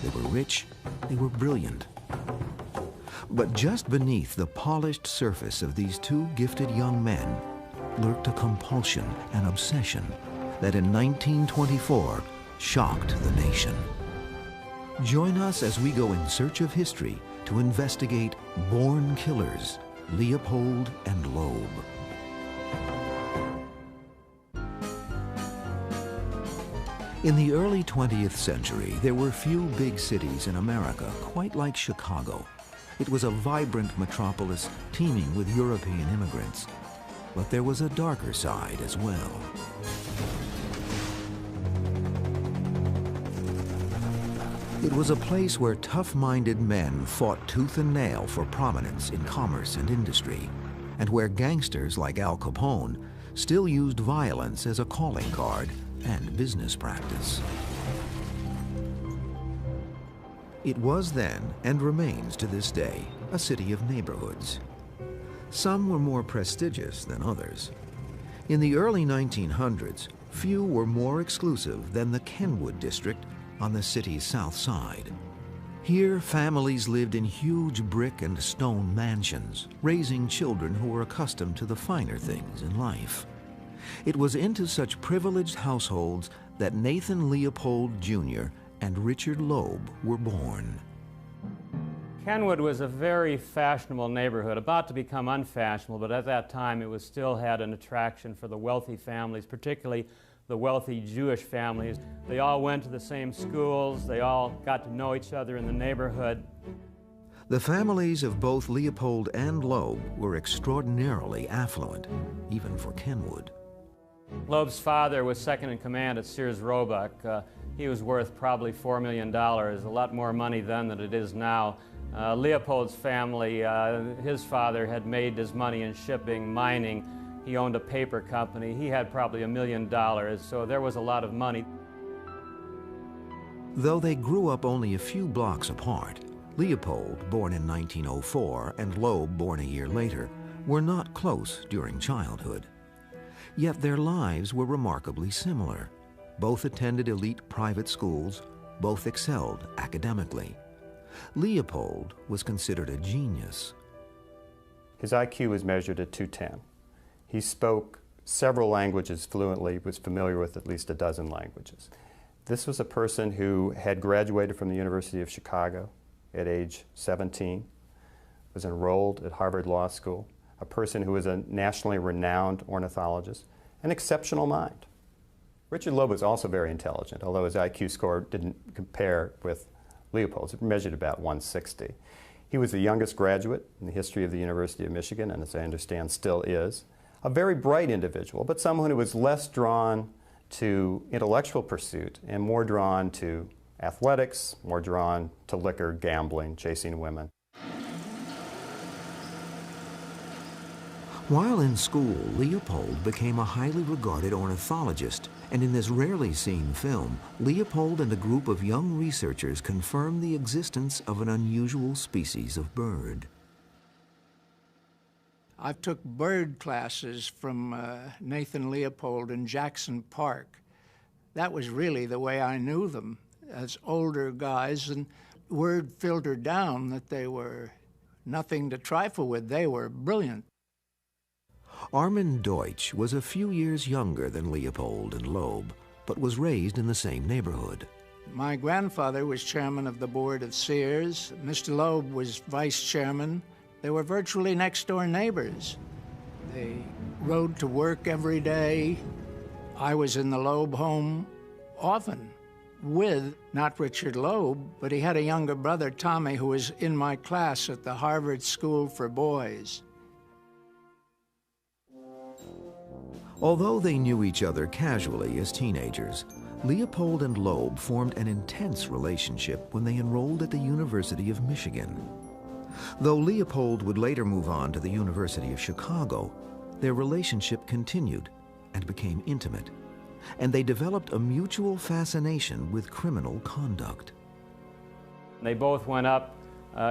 They were rich, they were brilliant. But just beneath the polished surface of these two gifted young men lurked a compulsion and obsession that in 1924 shocked the nation. Join us as we go in search of history to investigate born killers, Leopold and Loeb. In the early 20th century, there were few big cities in America quite like Chicago. It was a vibrant metropolis teeming with European immigrants. But there was a darker side as well. It was a place where tough-minded men fought tooth and nail for prominence in commerce and industry, and where gangsters like Al Capone still used violence as a calling card and business practice. It was then, and remains to this day, a city of neighborhoods. Some were more prestigious than others. In the early 1900s, few were more exclusive than the Kenwood district on the city's south side. Here, families lived in huge brick and stone mansions, raising children who were accustomed to the finer things in life. It was into such privileged households that Nathan Leopold Jr. and Richard Loeb were born. Kenwood was a very fashionable neighborhood, about to become unfashionable, but at that time it was still had an attraction for the wealthy families, particularly the wealthy Jewish families. They all went to the same schools, they all got to know each other in the neighborhood. The families of both Leopold and Loeb were extraordinarily affluent, even for Kenwood. Loeb's father was second in command at Sears Roebuck. He was worth probably $4 million, a lot more money then than it is now. Leopold's family, his father had made his money in shipping, mining. He owned a paper company. He had probably $1 million, so there was a lot of money. Though they grew up only a few blocks apart, Leopold, born in 1904, and Loeb, born a year later, were not close during childhood. Yet their lives were remarkably similar. Both attended elite private schools, both excelled academically. Leopold was considered a genius. His IQ was measured at 210. He spoke several languages fluently, was familiar with at least a dozen languages. This was a person who had graduated from the University of Chicago at age 17, was enrolled at Harvard Law School, a person who was a nationally renowned ornithologist, an exceptional mind. Richard Loeb was also very intelligent, although his IQ score didn't compare with Leopold's. It measured about 160. He was the youngest graduate in the history of the University of Michigan, and as I understand still is. A very bright individual, but someone who was less drawn to intellectual pursuit and more drawn to athletics, more drawn to liquor, gambling, chasing women. While in school, Leopold became a highly regarded ornithologist, and in this rarely seen film, Leopold and a group of young researchers confirm the existence of an unusual species of bird. I took bird classes from Nathan Leopold in Jackson Park. That was really the way I knew them as older guys, and word filtered down that they were nothing to trifle with. They were brilliant. Armin Deutsch was a few years younger than Leopold and Loeb, but was raised in the same neighborhood. My grandfather was chairman of the board of Sears. Mr. Loeb was vice chairman. They were virtually next-door neighbors. They rode to work every day. I was in the Loeb home often with, not Richard Loeb, but he had a younger brother, Tommy, who was in my class at the Harvard School for Boys. Although they knew each other casually as teenagers, Leopold and Loeb formed an intense relationship when they enrolled at the University of Michigan. Though Leopold would later move on to the University of Chicago, their relationship continued and became intimate, and they developed a mutual fascination with criminal conduct. They both went up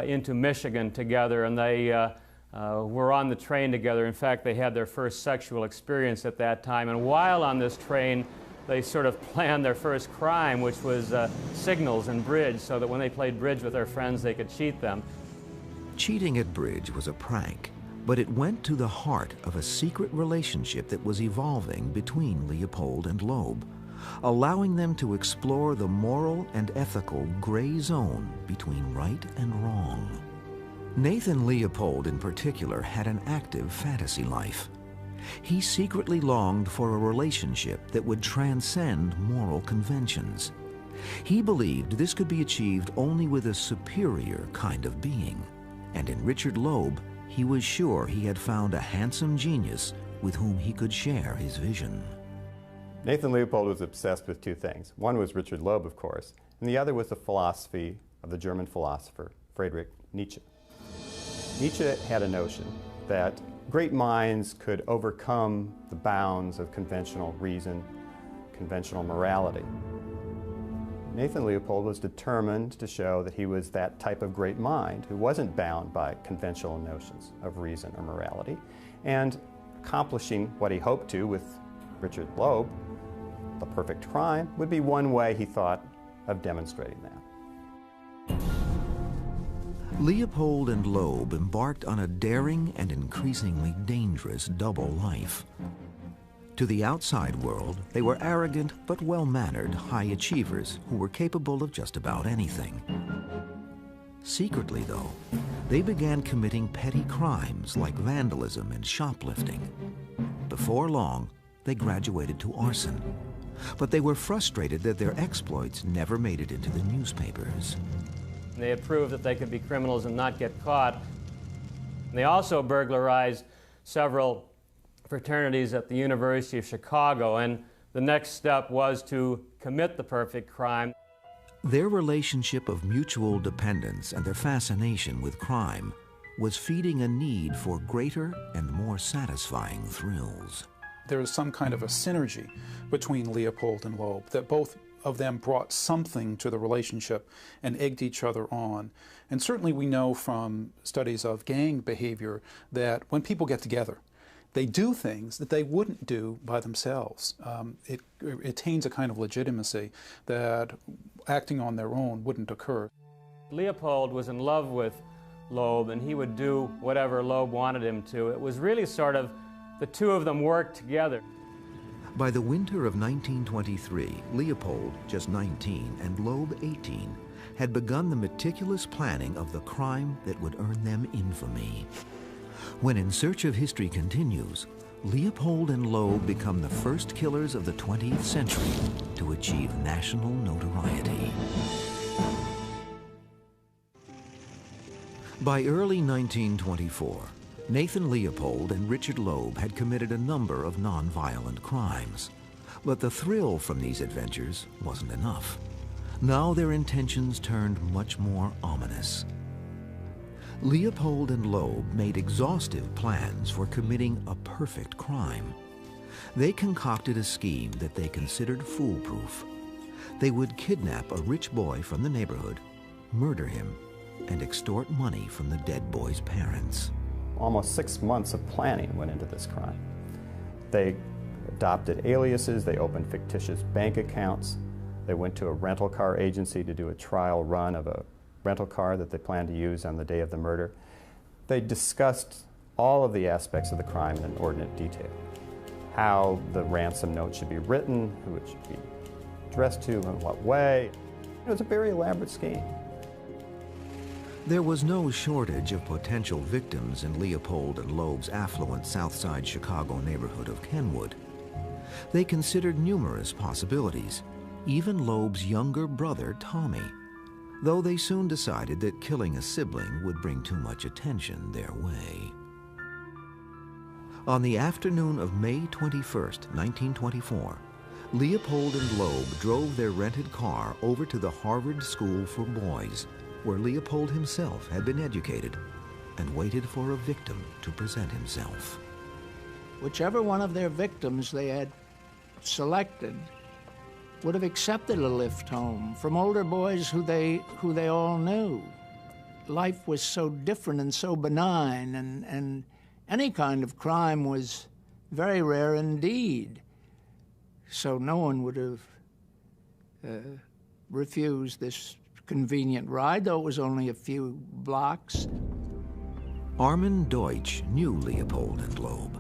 into Michigan together, and they were on the train together. In fact, they had their first sexual experience at that time, and while on this train, they sort of planned their first crime, which was signals and bridge, so that when they played bridge with their friends, they could cheat them. Cheating at bridge was a prank, but it went to the heart of a secret relationship that was evolving between Leopold and Loeb, allowing them to explore the moral and ethical gray zone between right and wrong. Nathan Leopold, in particular, had an active fantasy life. He secretly longed for a relationship that would transcend moral conventions. He believed this could be achieved only with a superior kind of being, and in Richard Loeb, he was sure he had found a handsome genius with whom he could share his vision. Nathan Leopold was obsessed with two things. One was Richard Loeb, of course, and the other was the philosophy of the German philosopher Friedrich Nietzsche. Nietzsche had a notion that great minds could overcome the bounds of conventional reason, conventional morality. Nathan Leopold was determined to show that he was that type of great mind who wasn't bound by conventional notions of reason or morality, and accomplishing what he hoped to with Richard Loeb, the perfect crime, would be one way he thought of demonstrating that. Leopold and Loeb embarked on a daring and increasingly dangerous double life. To the outside world, they were arrogant but well-mannered high achievers who were capable of just about anything. Secretly, though, they began committing petty crimes like vandalism and shoplifting. Before long, they graduated to arson. But they were frustrated that their exploits never made it into the newspapers. They had proved that they could be criminals and not get caught. They also burglarized several fraternities at the University of Chicago, and the next step was to commit the perfect crime. Their relationship of mutual dependence and their fascination with crime was feeding a need for greater and more satisfying thrills. There is some kind of a synergy between Leopold and Loeb, that both of them brought something to the relationship and egged each other on. And certainly we know from studies of gang behavior that when people get together, they do things that they wouldn't do by themselves. It attains a kind of legitimacy that acting on their own wouldn't occur. Leopold was in love with Loeb, and he would do whatever Loeb wanted him to. It was really sort of the two of them worked together. By the winter of 1923, Leopold, just 19, and Loeb, 18, had begun the meticulous planning of the crime that would earn them infamy. When In Search of History continues, Leopold and Loeb become the first killers of the 20th century to achieve national notoriety. By early 1924, Nathan Leopold and Richard Loeb had committed a number of nonviolent crimes. But the thrill from these adventures wasn't enough. Now their intentions turned much more ominous. Leopold and Loeb made exhaustive plans for committing a perfect crime. They concocted a scheme that they considered foolproof. They would kidnap a rich boy from the neighborhood, murder him, and extort money from the dead boy's parents. Almost 6 months of planning went into this crime. They adopted aliases, they opened fictitious bank accounts, they went to a rental car agency to do a trial run of a rental car that they planned to use on the day of the murder. They discussed all of the aspects of the crime in inordinate detail. How the ransom note should be written, who it should be addressed to, in what way. It was a very elaborate scheme. There was no shortage of potential victims in Leopold and Loeb's affluent South Side Chicago neighborhood of Kenwood. They considered numerous possibilities, even Loeb's younger brother, Tommy, though they soon decided that killing a sibling would bring too much attention their way. On the afternoon of May 21st, 1924, Leopold and Loeb drove their rented car over to the Harvard School for Boys, where Leopold himself had been educated, and waited for a victim to present himself. Whichever one of their victims they had selected would have accepted a lift home from older boys who they all knew. Life was so different and so benign, and any kind of crime was very rare indeed. so no one would have refused this convenient ride, though it was only a few blocks. Armin Deutsch knew Leopold and Loeb.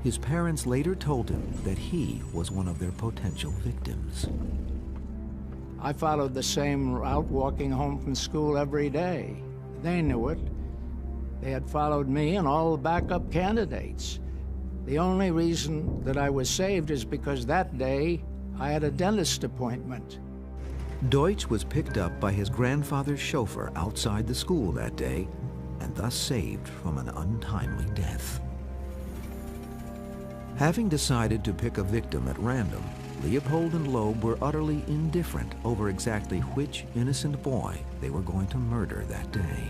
His parents later told him that he was one of their potential victims. I followed the same route walking home from school every day. They knew it. They had followed me and all the backup candidates. The only reason that I was saved is because that day I had a dentist appointment. Deutsch was picked up by his grandfather's chauffeur outside the school that day and thus saved from an untimely death. Having decided to pick a victim at random, Leopold and Loeb were utterly indifferent over exactly which innocent boy they were going to murder that day.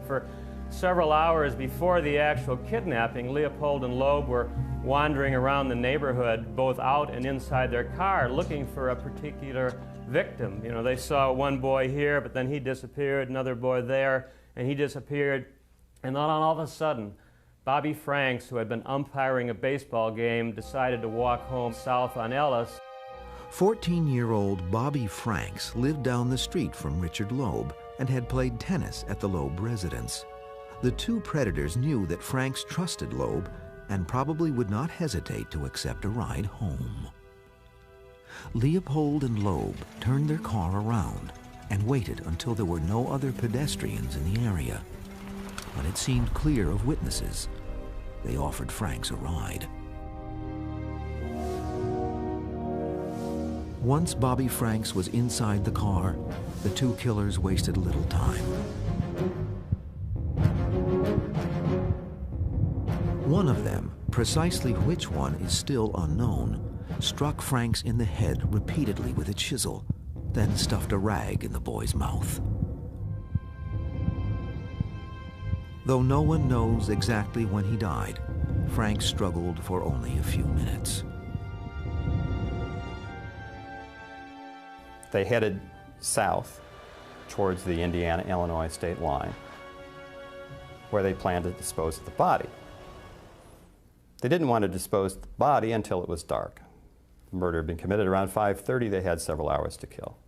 For several hours before the actual kidnapping, Leopold and Loeb were wandering around the neighborhood, both out and inside their car, looking for a particular victim. You know, they saw one boy here, but then he disappeared, another boy there, and he disappeared. And then all of a sudden, Bobby Franks, who had been umpiring a baseball game, decided to walk home south on Ellis. 14-year-old Bobby Franks lived down the street from Richard Loeb and had played tennis at the Loeb residence. The two predators knew that Franks trusted Loeb and probably would not hesitate to accept a ride home. Leopold and Loeb turned their car around and waited until there were no other pedestrians in the area. When it seemed clear of witnesses, they offered Franks a ride. Once Bobby Franks was inside the car, the two killers wasted little time. One of them, precisely which one is still unknown, struck Franks in the head repeatedly with a chisel, then stuffed a rag in the boy's mouth. Though no one knows exactly when he died, Franks struggled for only a few minutes. They headed south towards the Indiana-Illinois state line, where they planned to dispose of the body. They didn't want to dispose of the body until it was dark. The murder had been committed around 5:30. They had several hours to kill.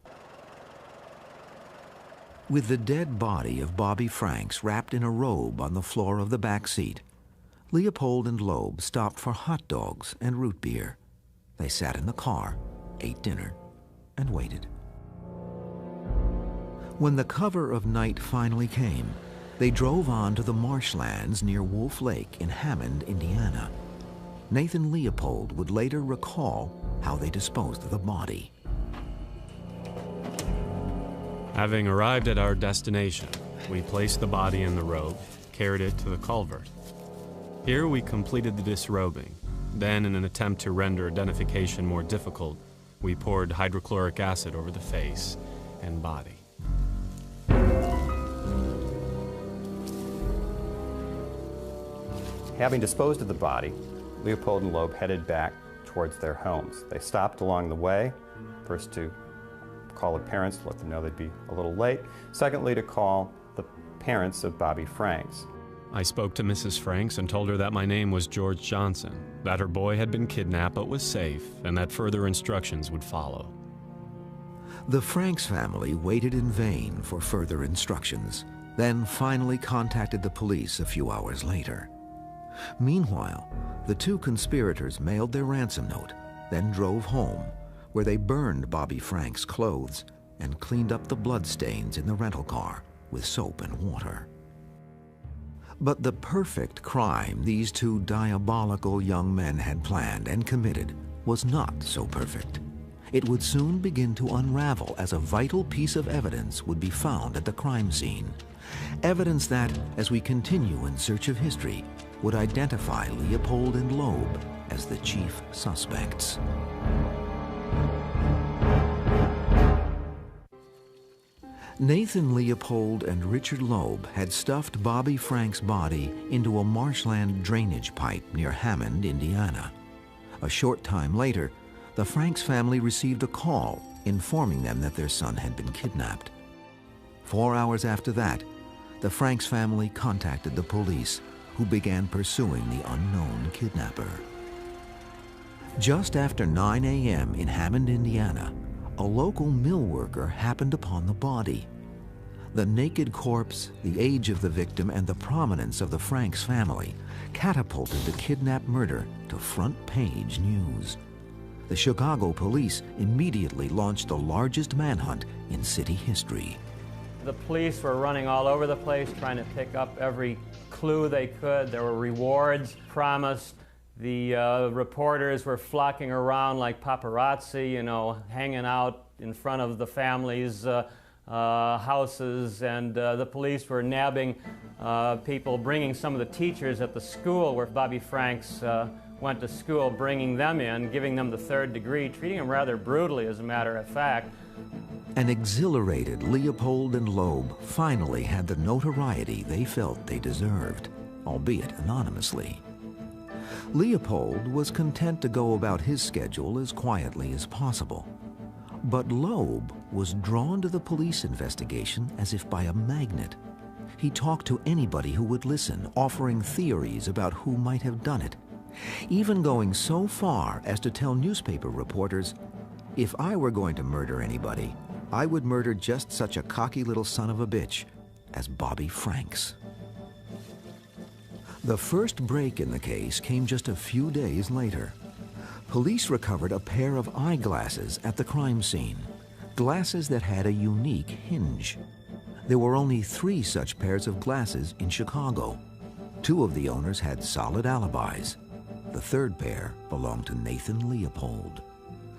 With the dead body of Bobby Franks wrapped in a robe on the floor of the back seat, Leopold and Loeb stopped for hot dogs and root beer. They sat in the car, ate dinner, and waited. When the cover of night finally came, they drove on to the marshlands near Wolf Lake in Hammond, Indiana. Nathan Leopold would later recall how they disposed of the body. Having arrived at our destination, we placed the body in the robe, carried it to the culvert. Here we completed the disrobing. Then, in an attempt to render identification more difficult, we poured hydrochloric acid over the face and body. Having disposed of the body, Leopold and Loeb headed back towards their homes. They stopped along the way, first to call the parents to let them know they'd be a little late. Secondly, to call the parents of Bobby Franks. I spoke to Mrs. Franks and told her that my name was George Johnson, that her boy had been kidnapped but was safe, and that further instructions would follow. The Franks family waited in vain for further instructions, then finally contacted the police a few hours later. Meanwhile, the two conspirators mailed their ransom note, then drove home, where they burned Bobby Franks' clothes and cleaned up the bloodstains in the rental car with soap and water. But the perfect crime these two diabolical young men had planned and committed was not so perfect. It would soon begin to unravel as a vital piece of evidence would be found at the crime scene. Evidence that, as we continue in search of history, would identify Leopold and Loeb as the chief suspects. Nathan Leopold and Richard Loeb had stuffed Bobby Franks' body into a marshland drainage pipe near Hammond, Indiana. A short time later, the Franks family received a call informing them that their son had been kidnapped. 4 hours after that, the Franks family contacted the police, who began pursuing the unknown kidnapper. Just after 9 a.m. in Hammond, Indiana, a local mill worker happened upon the body. The naked corpse, the age of the victim, and the prominence of the Franks family catapulted the kidnap murder to front-page news. The Chicago police immediately launched the largest manhunt in city history. The police were running all over the place trying to pick up every clue they could. There were rewards promised. The reporters were flocking around like paparazzi, you know, hanging out in front of the family's houses, and the police were nabbing people, bringing some of the teachers at the school where Bobby Franks went to school, bringing them in, giving them the third degree, treating them rather brutally, as a matter of fact. An exhilarated Leopold and Loeb finally had the notoriety they felt they deserved, albeit anonymously. Leopold was content to go about his schedule as quietly as possible. But Loeb was drawn to the police investigation as if by a magnet. He talked to anybody who would listen, offering theories about who might have done it, even going so far as to tell newspaper reporters, "If I were going to murder anybody, I would murder just such a cocky little son of a bitch as Bobby Franks." The first break in the case came just a few days later. Police recovered a pair of eyeglasses at the crime scene, glasses that had a unique hinge. There were only 3 such pairs of glasses in Chicago. 2 of the owners had solid alibis. The third pair belonged to Nathan Leopold.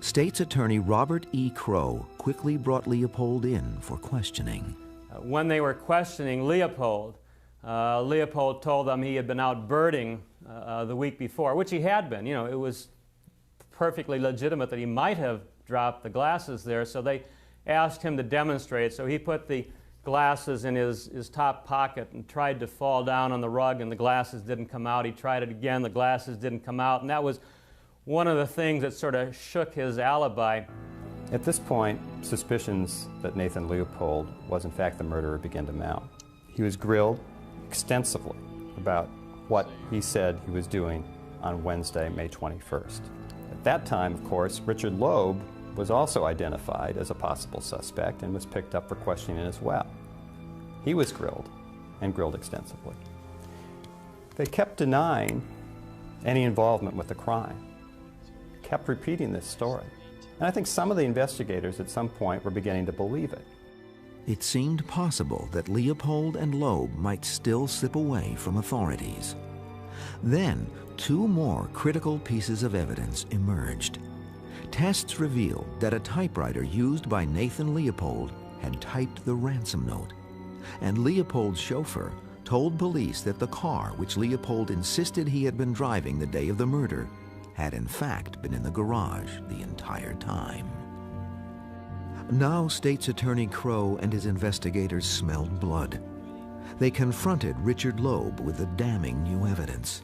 State's Attorney Robert E. Crow quickly brought Leopold in for questioning. When they were questioning Leopold, Leopold told them he had been out birding the week before, which he had been. You know, it was perfectly legitimate that he might have dropped the glasses there, so they asked him to demonstrate. So he put the glasses in his top pocket and tried to fall down on the rug, and the glasses didn't come out. He tried it again, the glasses didn't come out, and that was one of the things that sort of shook his alibi. At this point, suspicions that Nathan Leopold was in fact the murderer began to mount. He was grilled extensively about what he said he was doing on Wednesday, May 21st. At that time, of course, Richard Loeb was also identified as a possible suspect and was picked up for questioning as well. He was grilled, and grilled extensively. They kept denying any involvement with the crime, kept repeating this story. And I think some of the investigators at some point were beginning to believe it. It seemed possible that Leopold and Loeb might still slip away from authorities. Then, 2 more critical pieces of evidence emerged. Tests revealed that a typewriter used by Nathan Leopold had typed the ransom note, and Leopold's chauffeur told police that the car which Leopold insisted he had been driving the day of the murder had in fact been in the garage the entire time. Now State's Attorney Crow and his investigators smelled blood. They confronted Richard Loeb with the damning new evidence.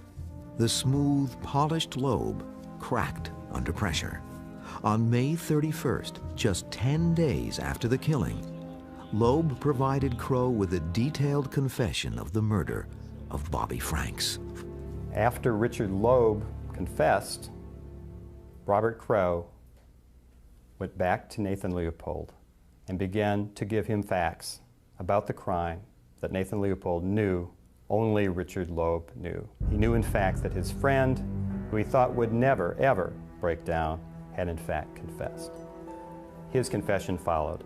The smooth, polished Loeb cracked under pressure. On May 31st, just 10 days after the killing, Loeb provided Crow with a detailed confession of the murder of Bobby Franks. After Richard Loeb confessed, Robert Crow went back to Nathan Leopold and began to give him facts about the crime that Nathan Leopold knew only Richard Loeb knew. He knew, in fact, that his friend, who he thought would never, ever break down, had in fact confessed. His confession followed.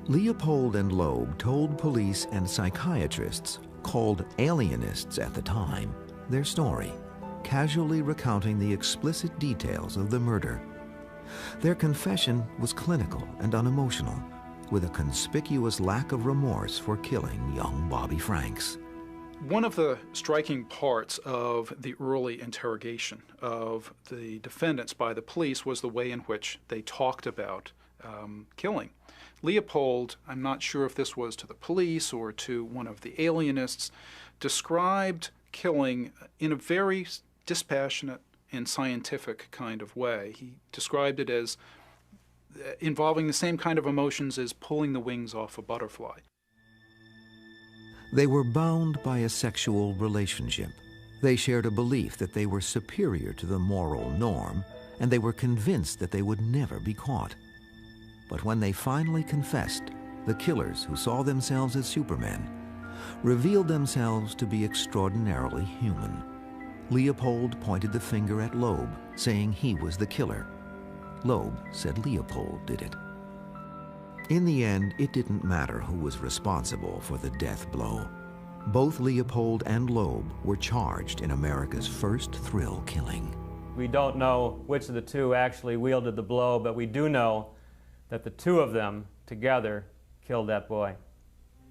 Leopold and Loeb told police and psychiatrists, called alienists at the time, their story, casually recounting the explicit details of the murder. Their confession was clinical and unemotional, with a conspicuous lack of remorse for killing young Bobby Franks. One of the striking parts of the early interrogation of the defendants by the police was the way in which they talked about killing. Leopold, I'm not sure if this was to the police or to one of the alienists, described killing in a very dispassionate and scientific kind of way. He described it as involving the same kind of emotions as pulling the wings off a butterfly. They were bound by a sexual relationship. They shared a belief that they were superior to the moral norm and they were convinced that they would never be caught. But when they finally confessed, the killers, who saw themselves as supermen, revealed themselves to be extraordinarily human. Leopold pointed the finger at Loeb, saying he was the killer. Loeb said Leopold did it. In the end, it didn't matter who was responsible for the death blow. Both Leopold and Loeb were charged in America's first thrill killing. We don't know which of the two actually wielded the blow, but we do know that the two of them together killed that boy.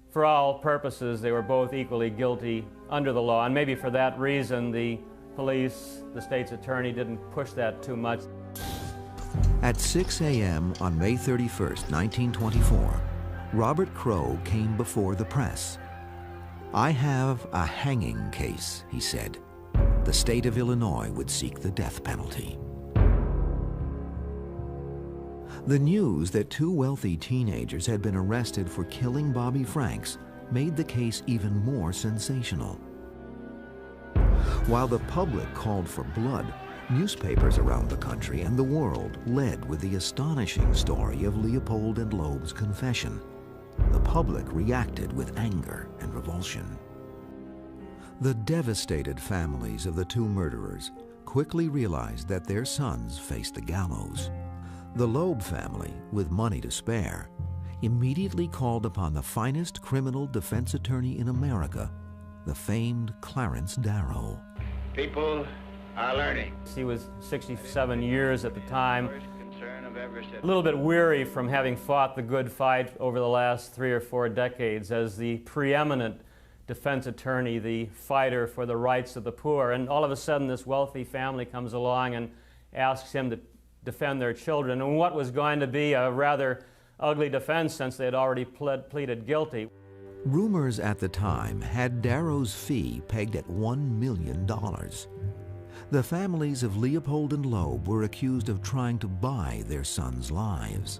For all purposes, they were both equally guilty under the law, and maybe for that reason the police, the state's attorney, didn't push that too much. At 6 a.m. on May 31st, 1924, Robert Crowe came before the press. "I have a hanging case," he said. The state of Illinois would seek the death penalty. The news that two wealthy teenagers had been arrested for killing Bobby Franks made the case even more sensational. While the public called for blood, newspapers around the country and the world led with the astonishing story of Leopold and Loeb's confession. The public reacted with anger and revulsion. The devastated families of the two murderers quickly realized that their sons faced the gallows. The Loeb family, with money to spare, immediately called upon the finest criminal defense attorney in America, the famed Clarence Darrow. People are learning. He was 67 years at the time, a little bit weary from having fought the good fight over the last 3 or 4 decades as the preeminent defense attorney, the fighter for the rights of the poor. And all of a sudden this wealthy family comes along and asks him to defend their children, and what was going to be a rather ugly defense since they had already pleaded guilty. Rumors at the time had Darrow's fee pegged at $1 million. The families of Leopold and Loeb were accused of trying to buy their sons' lives.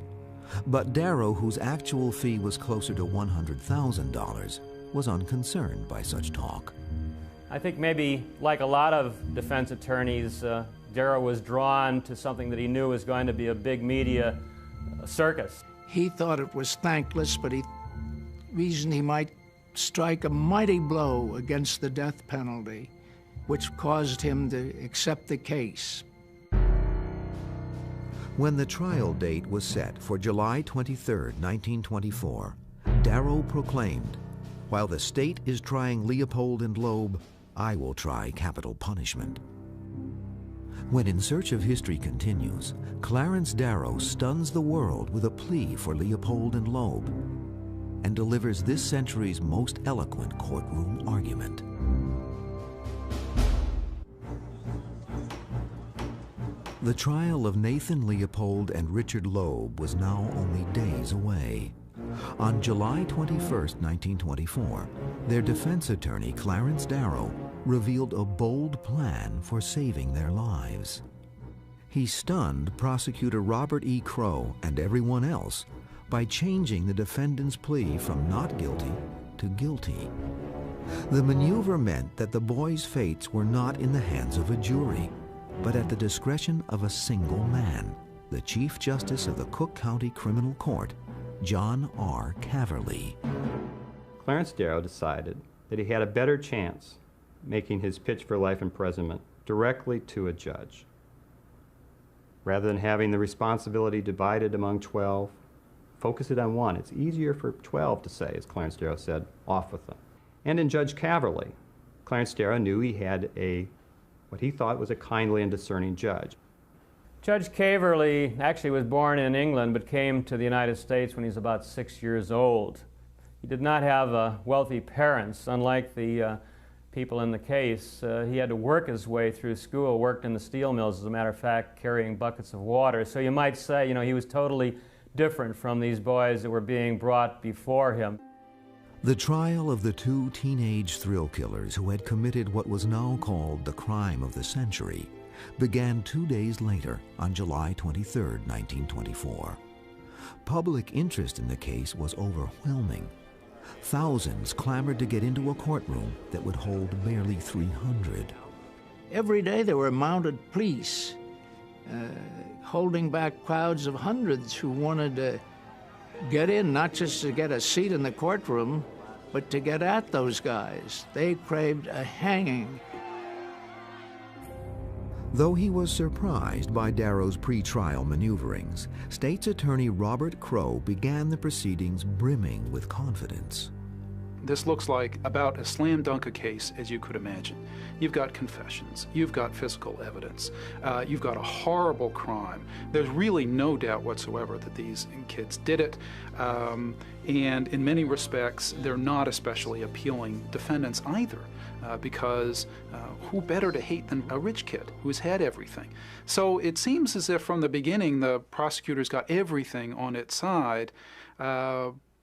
But Darrow, whose actual fee was closer to $100,000, was unconcerned by such talk. I think maybe, like a lot of defense attorneys, Darrow was drawn to something that he knew was going to be a big media circus. He thought it was thankless, but he reasoned he might strike a mighty blow against the death penalty, which caused him to accept the case. When the trial date was set for July 23, 1924, Darrow proclaimed, "While the state is trying Leopold and Loeb, I will try capital punishment." When In Search of History continues, Clarence Darrow stuns the world with a plea for Leopold and Loeb and delivers this century's most eloquent courtroom argument. The trial of Nathan Leopold and Richard Loeb was now only days away. On July 21, 1924, their defense attorney, Clarence Darrow, revealed a bold plan for saving their lives. He stunned prosecutor Robert E. Crowe and everyone else by changing the defendant's plea from not guilty to guilty. The maneuver meant that the boys' fates were not in the hands of a jury, but at the discretion of a single man, the Chief Justice of the Cook County Criminal Court, John R. Caverly. Clarence Darrow decided that he had a better chance making his pitch for life imprisonment directly to a judge. Rather than having the responsibility divided among 12, focus it on one. It's easier for 12 to say, as Clarence Darrow said, off with them. And in Judge Caverly, Clarence Darrow knew he had what he thought was a kindly and discerning judge. Judge Caverly actually was born in England but came to the United States when he was about 6 years old. He did not have wealthy parents, unlike the people in the case. He had to work his way through school, worked in the steel mills, as a matter of fact, carrying buckets of water. So you might say, he was totally different from these boys that were being brought before him. The trial of the two teenage thrill killers who had committed what was now called the crime of the century began 2 days later on July 23, 1924. Public interest in the case was overwhelming. Thousands clamored to get into a courtroom that would hold barely 300. Every day there were mounted police holding back crowds of hundreds who wanted to get in, not just to get a seat in the courtroom, but to get at those guys. They craved a hanging. Though he was surprised by Darrow's pretrial maneuverings, State's Attorney Robert Crowe began the proceedings brimming with confidence. This looks like about as slam dunk a case as you could imagine. You've got confessions, you've got physical evidence, you've got a horrible crime. There's really no doubt whatsoever that these kids did it, and in many respects, they're not especially appealing defendants either, because who better to hate than a rich kid who's had everything? So it seems as if from the beginning the prosecutors got everything on its side.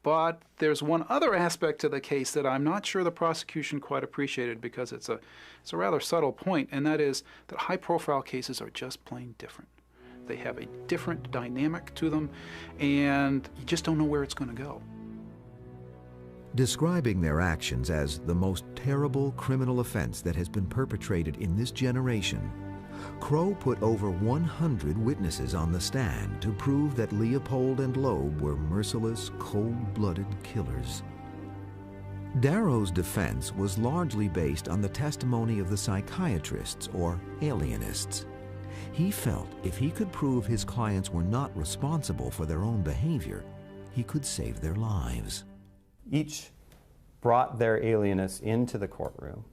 But there's one other aspect to the case that I'm not sure the prosecution quite appreciated, because it's a rather subtle point, and that is that high-profile cases are just plain different. They have a different dynamic to them, and you just don't know where it's going to go. Describing their actions as the most terrible criminal offense that has been perpetrated in this generation, Crowe put over 100 witnesses on the stand to prove that Leopold and Loeb were merciless, cold-blooded killers. Darrow's defense was largely based on the testimony of the psychiatrists, or alienists. He felt if he could prove his clients were not responsible for their own behavior, he could save their lives. Each brought their alienists into the courtroom,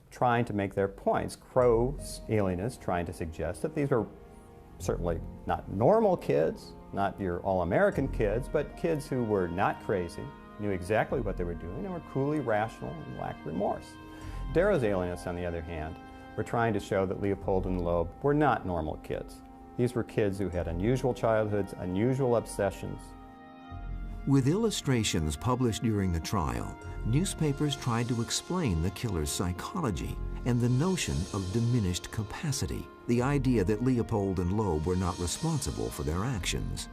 trying to make their points. Crowe's alienist trying to suggest that these were certainly not normal kids, not your all-American kids, but kids who were not crazy, knew exactly what they were doing, and were coolly rational and lacked remorse. Darrow's alienists, on the other hand, were trying to show that Leopold and Loeb were not normal kids. These were kids who had unusual childhoods, unusual obsessions. With illustrations published during the trial, newspapers tried to explain the killer's psychology and the notion of diminished capacity, the idea that Leopold and Loeb were not responsible for their actions.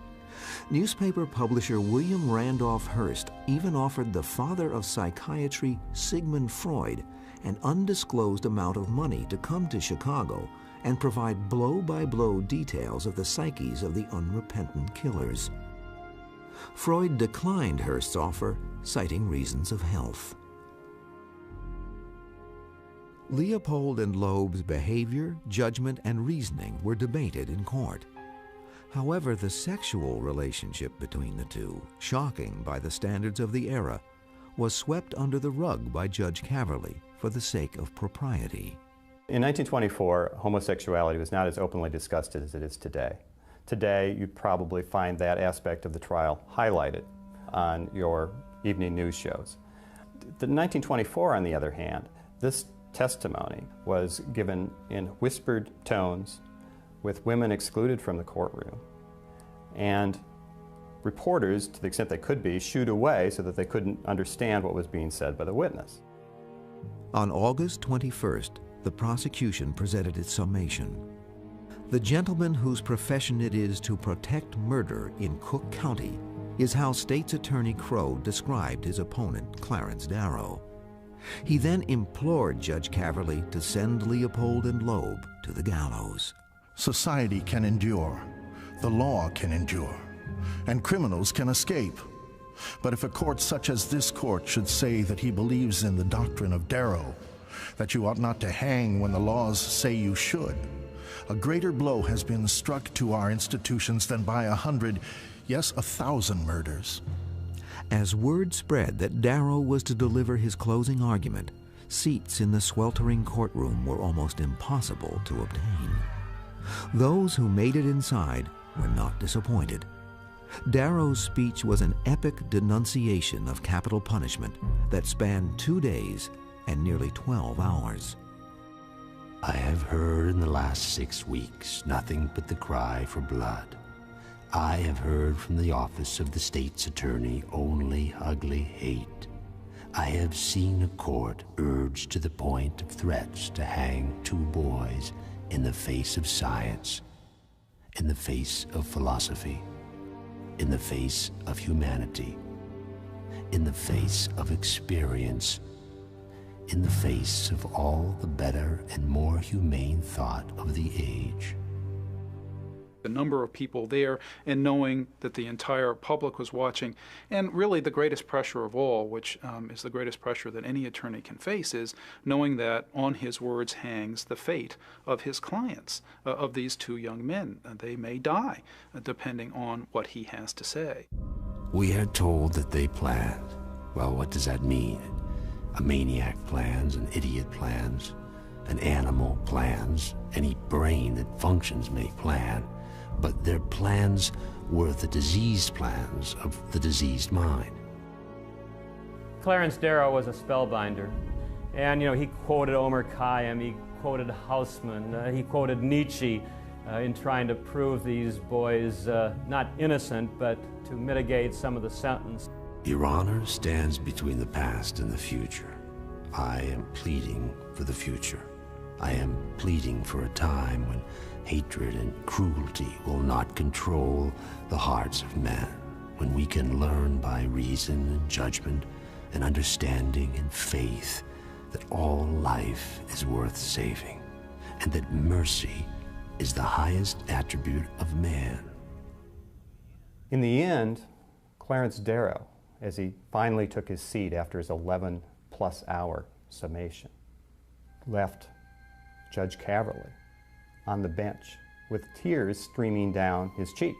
Newspaper publisher William Randolph Hearst even offered the father of psychiatry, Sigmund Freud, an undisclosed amount of money to come to Chicago and provide blow-by-blow details of the psyches of the unrepentant killers. Freud declined Hearst's offer, citing reasons of health. Leopold and Loeb's behavior, judgment, and reasoning were debated in court. However, the sexual relationship between the two, shocking by the standards of the era, was swept under the rug by Judge Caverly for the sake of propriety. In 1924, homosexuality was not as openly discussed as it is today. Today, you'd probably find that aspect of the trial highlighted on your evening news shows. In 1924, on the other hand, this testimony was given in whispered tones, with women excluded from the courtroom, and reporters, to the extent they could be, shooed away so that they couldn't understand what was being said by the witness. On August 21st, the prosecution presented its summation. The gentleman whose profession it is to protect murder in Cook County is how State's Attorney Crowe described his opponent, Clarence Darrow. He then implored Judge Caverly to send Leopold and Loeb to the gallows. Society can endure, the law can endure, and criminals can escape. But if a court such as this court should say that he believes in the doctrine of Darrow, that you ought not to hang when the laws say you should, a greater blow has been struck to our institutions than by 100, yes, 1,000 murders. As word spread that Darrow was to deliver his closing argument, seats in the sweltering courtroom were almost impossible to obtain. Those who made it inside were not disappointed. Darrow's speech was an epic denunciation of capital punishment that spanned 2 days and nearly 12 hours. I have heard in the last 6 weeks nothing but the cry for blood. I have heard from the office of the state's attorney only ugly hate. I have seen a court urged to the point of threats to hang 2 boys in the face of science, in the face of philosophy, in the face of humanity, in the face of experience, in the face of all the better and more humane thought of the age. The number of people there and knowing that the entire public was watching. And really the greatest pressure of all, which is the greatest pressure that any attorney can face, is knowing that on his words hangs the fate of his clients, of these two young men. They may die, depending on what he has to say. We are told that they planned. Well, what does that mean? A maniac plans, an idiot plans, an animal plans, any brain that functions may plan. But their plans were the diseased plans of the diseased mind. Clarence Darrow was a spellbinder. And, he quoted Omer Khayyam, he quoted Haussmann, he quoted Nietzsche in trying to prove these boys not innocent, but to mitigate some of the sentence. Your Honor stands between the past and the future. I am pleading for the future. I am pleading for a time when hatred and cruelty will not control the hearts of men, when we can learn by reason and judgment and understanding and faith that all life is worth saving, and that mercy is the highest attribute of man. In the end, Clarence Darrow, as he finally took his seat after his 11-plus hour summation, left Judge Caverly on the bench with tears streaming down his cheeks.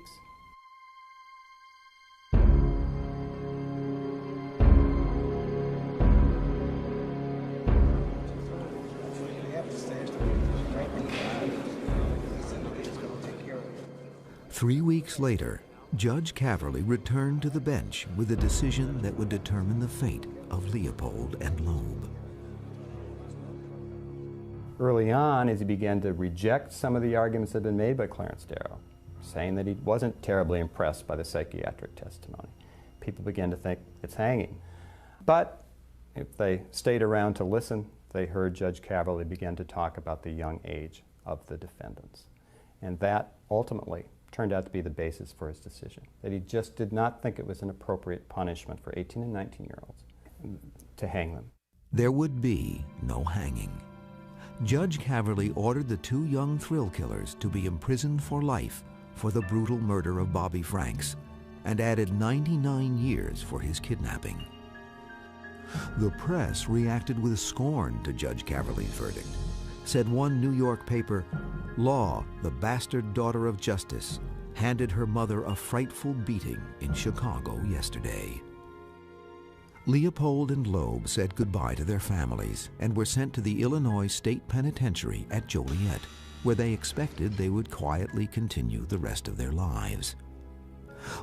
Three weeks later, Judge Caverly returned to the bench with a decision that would determine the fate of Leopold and Loeb. Early on, as he began to reject some of the arguments that had been made by Clarence Darrow, saying that he wasn't terribly impressed by the psychiatric testimony, people began to think it's hanging. But if they stayed around to listen, they heard Judge Caverly begin to talk about the young age of the defendants. And that ultimately turned out to be the basis for his decision, that he just did not think it was an appropriate punishment for 18 and 19-year-olds to hang them. There would be no hanging. Judge Caverly ordered the two young thrill killers to be imprisoned for life for the brutal murder of Bobby Franks and added 99 years for his kidnapping. The press reacted with scorn to Judge Caverly's verdict. Said one New York paper, "Law, the bastard daughter of justice, handed her mother a frightful beating in Chicago yesterday." Leopold and Loeb said goodbye to their families and were sent to the Illinois State Penitentiary at Joliet, where they expected they would quietly continue the rest of their lives.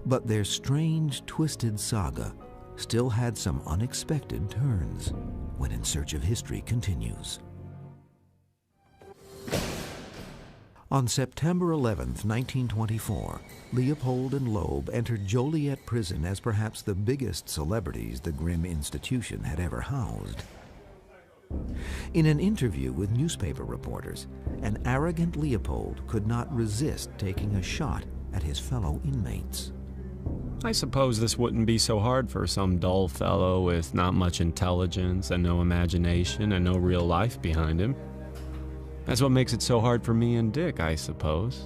But their strange, twisted saga still had some unexpected turns when In Search of History continues. On September 11, 1924, Leopold and Loeb entered Joliet Prison as perhaps the biggest celebrities the grim institution had ever housed. In an interview with newspaper reporters, an arrogant Leopold could not resist taking a shot at his fellow inmates. I suppose this wouldn't be so hard for some dull fellow with not much intelligence and no imagination and no real life behind him. That's what makes it so hard for me and Dick, I suppose.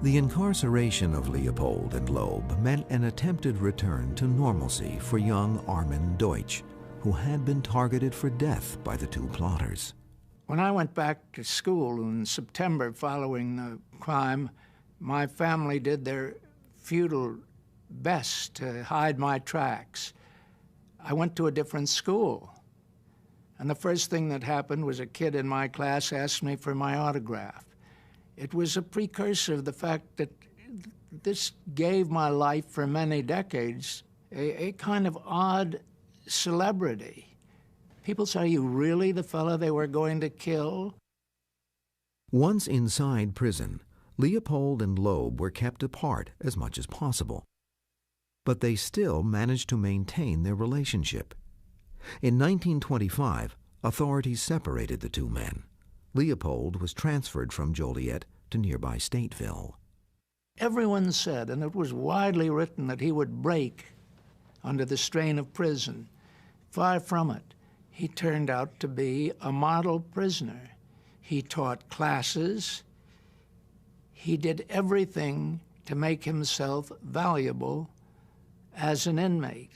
The incarceration of Leopold and Loeb meant an attempted return to normalcy for young Armin Deutsch, who had been targeted for death by the two plotters. When I went back to school in September following the crime, my family did their futile best to hide my tracks. I went to a different school. And the first thing that happened was a kid in my class asked me for my autograph. It was a precursor of the fact that this gave my life for many decades a kind of odd celebrity. People say, "Are you really the fellow they were going to kill?" Once inside prison, Leopold and Loeb were kept apart as much as possible. But they still managed to maintain their relationship. In 1925, authorities separated the two men. Leopold was transferred from Joliet to nearby Stateville. Everyone said, and it was widely written, that he would break under the strain of prison. Far from it. He turned out to be a model prisoner. He taught classes. He did everything to make himself valuable as an inmate.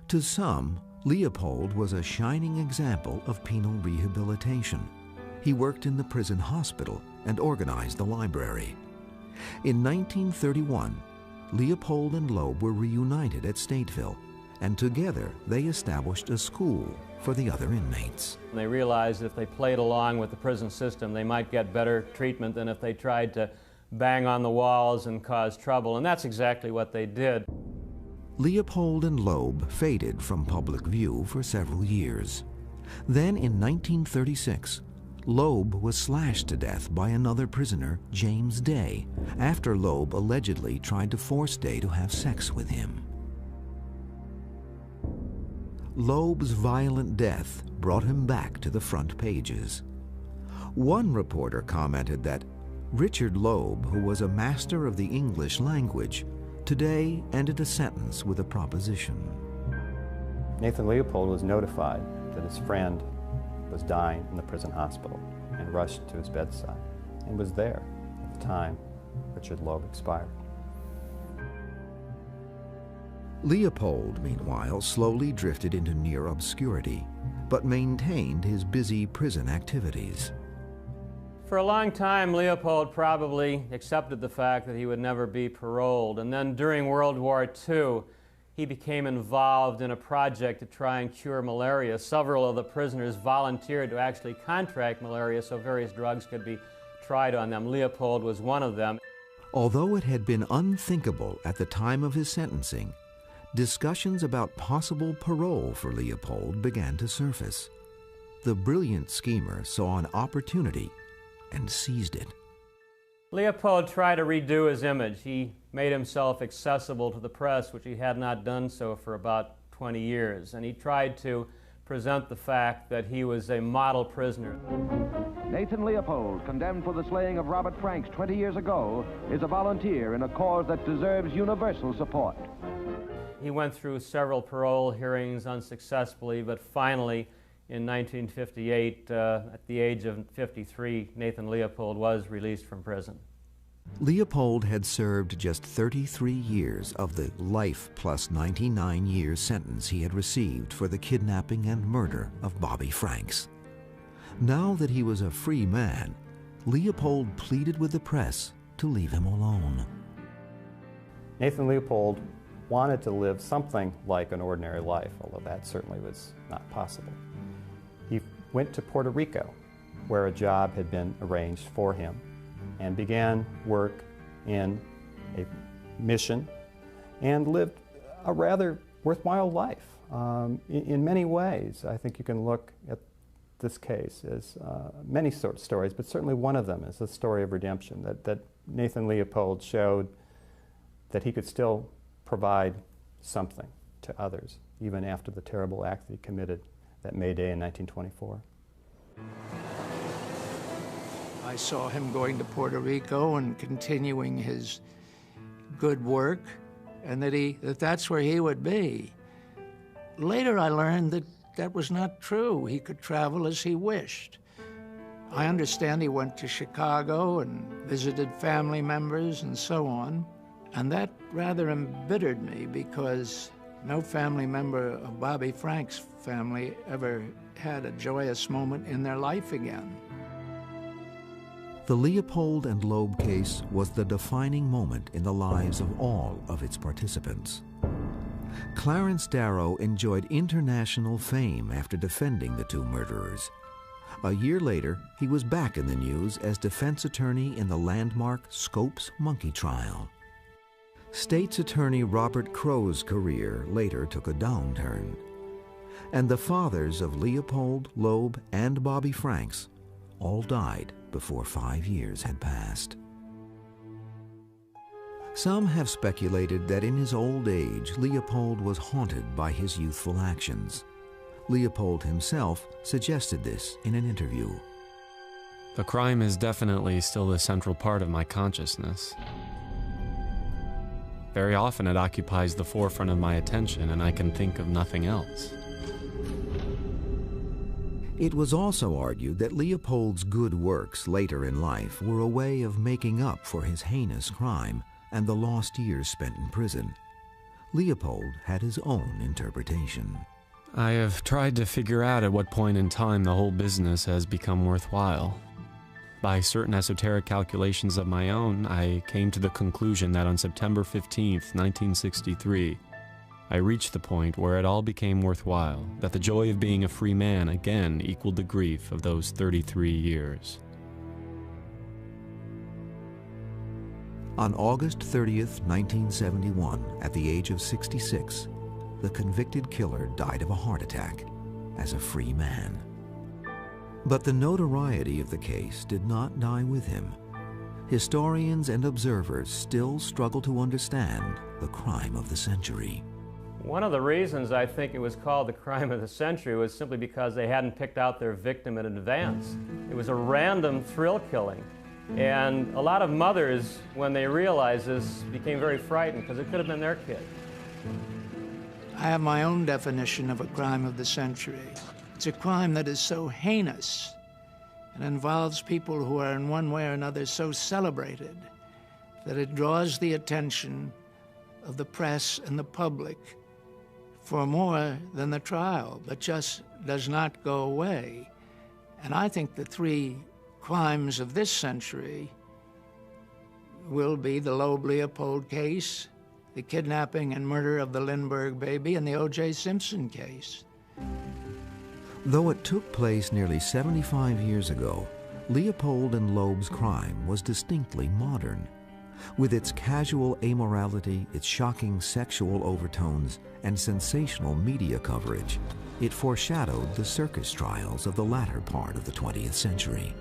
To some, Leopold was a shining example of penal rehabilitation. He worked in the prison hospital and organized the library. In 1931, Leopold and Loeb were reunited at Stateville, and together they established a school for the other inmates. They realized if they played along with the prison system, they might get better treatment than if they tried to bang on the walls and cause trouble, and that's exactly what they did. Leopold and Loeb faded from public view for several years. Then in 1936, Loeb was slashed to death by another prisoner, James Day, after Loeb allegedly tried to force Day to have sex with him. Loeb's violent death brought him back to the front pages. One reporter commented that Richard Loeb, who was a master of the English language, today ended a sentence with a proposition. Nathan Leopold was notified that his friend was dying in the prison hospital and rushed to his bedside and was there at the time Richard Loeb expired. Leopold, meanwhile, slowly drifted into near obscurity, but maintained his busy prison activities. For a long time, Leopold probably accepted the fact that he would never be paroled, and then during World War II, he became involved in a project to try and cure malaria. Several of the prisoners volunteered to actually contract malaria so various drugs could be tried on them. Leopold was one of them. Although it had been unthinkable at the time of his sentencing, discussions about possible parole for Leopold began to surface. The brilliant schemer saw an opportunity and seized it. Leopold tried to redo his image. He made himself accessible to the press, which he had not done so for about 20 years. And he tried to present the fact that he was a model prisoner. Nathan Leopold, condemned for the slaying of Robert Franks 20 years ago, is a volunteer in a cause that deserves universal support. He went through several parole hearings unsuccessfully, but finally, in 1958, at the age of 53, Nathan Leopold was released from prison. Leopold had served just 33 years of the life plus 99 years sentence he had received for the kidnapping and murder of Bobby Franks. Now that he was a free man, Leopold pleaded with the press to leave him alone. Nathan Leopold wanted to live something like an ordinary life, although that certainly was not possible. He went to Puerto Rico, where a job had been arranged for him, and began work in a mission and lived a rather worthwhile life. In many ways, I think you can look at this case as many sort of stories, but certainly one of them is the story of redemption, that Nathan Leopold showed that he could still provide something to others, even after the terrible act that he committed that May Day in 1924. I saw him going to Puerto Rico and continuing his good work, and that's where he would be. Later I learned that that was not true. He could travel as he wished. I understand he went to Chicago and visited family members and so on, and that rather embittered me because no family member of Bobby Franks' family ever had a joyous moment in their life again. The Leopold and Loeb case was the defining moment in the lives of all of its participants. Clarence Darrow enjoyed international fame after defending the two murderers. A year later, he was back in the news as defense attorney in the landmark Scopes monkey trial. State's Attorney Robert Crow's career later took a downturn, and the fathers of Leopold, Loeb, and Bobby Franks all died before 5 years had passed. Some have speculated that in his old age, Leopold was haunted by his youthful actions. Leopold himself suggested this in an interview. The crime is definitely still the central part of my consciousness. Very often it occupies the forefront of my attention and I can think of nothing else. It was also argued that Leopold's good works later in life were a way of making up for his heinous crime and the lost years spent in prison. Leopold had his own interpretation. I have tried to figure out at what point in time the whole business has become worthwhile. By certain esoteric calculations of my own, I came to the conclusion that on September 15th, 1963, I reached the point where it all became worthwhile, that the joy of being a free man again equaled the grief of those 33 years. On August 30th, 1971, at the age of 66, the convicted killer died of a heart attack as a free man. But the notoriety of the case did not die with him. Historians and observers still struggle to understand the crime of the century. One of the reasons I think it was called the crime of the century was simply because they hadn't picked out their victim in advance. It was a random thrill killing. And a lot of mothers, when they realized this, became very frightened because it could have been their kid. I have my own definition of a crime of the century. It's a crime that is so heinous and involves people who are in one way or another so celebrated that it draws the attention of the press and the public for more than the trial, but just does not go away. And I think the three crimes of this century will be the Loeb-Leopold case, the kidnapping and murder of the Lindbergh baby, and the O.J. Simpson case. Though it took place nearly 75 years ago, Leopold and Loeb's crime was distinctly modern. With its casual amorality, its shocking sexual overtones, and sensational media coverage, it foreshadowed the circus trials of the latter part of the 20th century,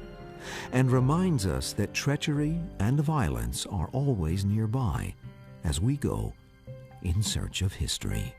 and reminds us that treachery and violence are always nearby as we go in search of history.